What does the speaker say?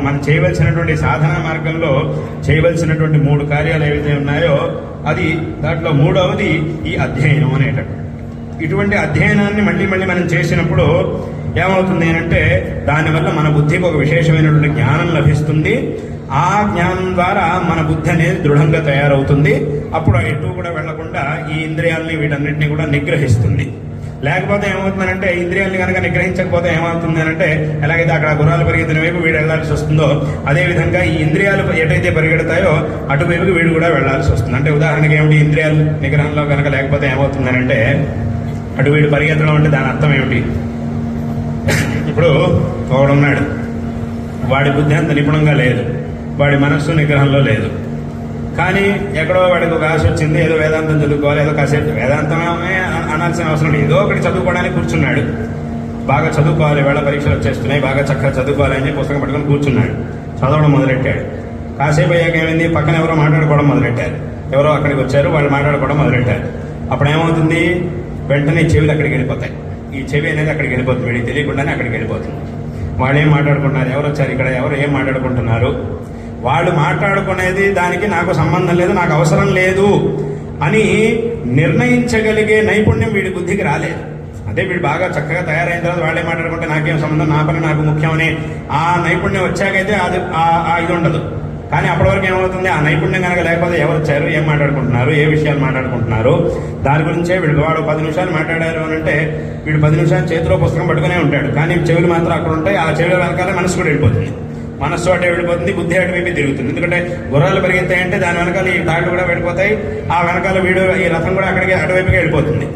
మనం చేయవలసినటువంటి సాధనా మార్గంలో చేయవలసినటువంటి 3 కార్యాలు ఏవైతే ఉన్నాయో అది దాంట్లో 3వది ఈ అధ్యయనం అనేటట్టు. ఇటువంటి అధ్యయనాన్ని మళ్ళీ మనం చేసినప్పుడు ఏమవుతుంది అంటే దానివల్ల మన బుద్ధికి ఒక విశేషమైనటువంటి జ్ఞానం లభిస్తుంది. ఆ జ్ఞానం ద్వారా మన బుద్ధి అనేది దృఢంగా తయారవుతుంది. అప్పుడు ఎటు కూడా వెళ్లకుండా ఈ ఇంద్రియాలని వీటన్నిటిని కూడా నిగ్రహిస్తుంది. లేకపోతే ఏమవుతుందంటే ఇంద్రియాలని కనుక నిగ్రహించకపోతే ఏమవుతుంది అంటే ఎలాగైతే అక్కడ గుర్రాలు పరిగెత్తిన వైపు వీడు వెళ్లాల్సి వస్తుందో అదేవిధంగా ఈ ఇంద్రియాలు ఎటైతే పరిగెడతాయో అటువైపుకి వీడు కూడా వెళ్లాల్సి వస్తుంది. అంటే ఉదాహరణకి ఏమిటి, ఇంద్రియాలు నిగ్రహంలో కనుక లేకపోతే ఏమవుతుందనంటే అటు వీడు పరిగెత్తడం అంటే దాని అర్థం ఏమిటి? ఇప్పుడు ఒకడున్నాడు, వాడి బుద్ధి అంత నిపుణంగా లేదు, వాడి మనస్సు నిగ్రహంలో లేదు. కానీ ఎక్కడో వాడికి ఒక ఆశ వచ్చింది, ఏదో వేదాంతం చదువుకోవాలి, ఏదో కాసేపు వేదాంతమే అనాల్సిన అవసరం లేదు, ఏదో ఒకటి చదువుకోవడానికి కూర్చున్నాడు. బాగా చదువుకోవాలి, వేళ పరీక్షలు వచ్చేస్తున్నాయి, బాగా చక్కగా చదువుకోవాలి అని పుస్తకం పట్టుకొని కూర్చున్నాడు, చదవడం మొదలెట్టాడు. కాసేపు అయ్యాక ఏమైంది, పక్కన ఎవరో మాట్లాడుకోవడం మొదలెట్టారు, ఎవరో అక్కడికి వచ్చారు, వాళ్ళు మాట్లాడుకోవడం మొదలెట్టారు. అప్పుడు ఏమవుతుంది, వెంటనే చెవులు అక్కడికి వెళ్ళిపోతాయి. ఈ చెవి అనేది అక్కడికి వెళ్ళిపోతుంది, వీడికి తెలియకుండానే అక్కడికి వెళ్ళిపోతుంది. వాళ్ళు ఏం మాట్లాడుకుంటున్నారు, ఎవరు వచ్చారు ఇక్కడ, ఎవరు ఏం మాట్లాడుకుంటున్నారు, వాళ్ళు మాట్లాడుకునేది దానికి నాకు సంబంధం లేదు, నాకు అవసరం లేదు అని నిర్ణయించగలిగే నైపుణ్యం వీడి బుద్ధికి రాలేదు. అదే వీడు బాగా చక్కగా తయారైన తర్వాత వాళ్ళే మాట్లాడుకుంటే నాకేం సంబంధం, నా పని నాకు ముఖ్యమని ఆ నైపుణ్యం వచ్చాకైతే అది ఇది ఉండదు. కానీ అప్పటి వరకు ఏమవుతుంది, ఆ నైపుణ్యం కనుక లేకపోతే ఎవరు వచ్చారు, ఏం మాట్లాడుకుంటున్నారు, ఏ విషయాలు మాట్లాడుకుంటున్నారు, దాని గురించే వాడు 10 నిమిషాలు మాట్లాడారు అని అంటే వీడు 10 నిమిషాలు చేతిలో పుస్తకం పట్టుకునే ఉంటాడు. కానీ చెవులు మాత్రం అక్కడ ఉంటాయి, ఆ చెవుల వెనకాల మనసు కూడా వెళ్ళిపోతుంది, మనస్సు అటే వెళ్ళిపోతుంది, బుద్ధి అటువైపు తిరుగుతుంది. ఎందుకంటే గుర్రాలు పెరిగితాయంటే దాని వెనకాల ఈ తాళ్ళు కూడా వెళ్ళిపోతాయి, ఆ వెనకాల వీడు ఈ రథం కూడా అక్కడికి అటువైపుకి వెళ్ళిపోతుంది.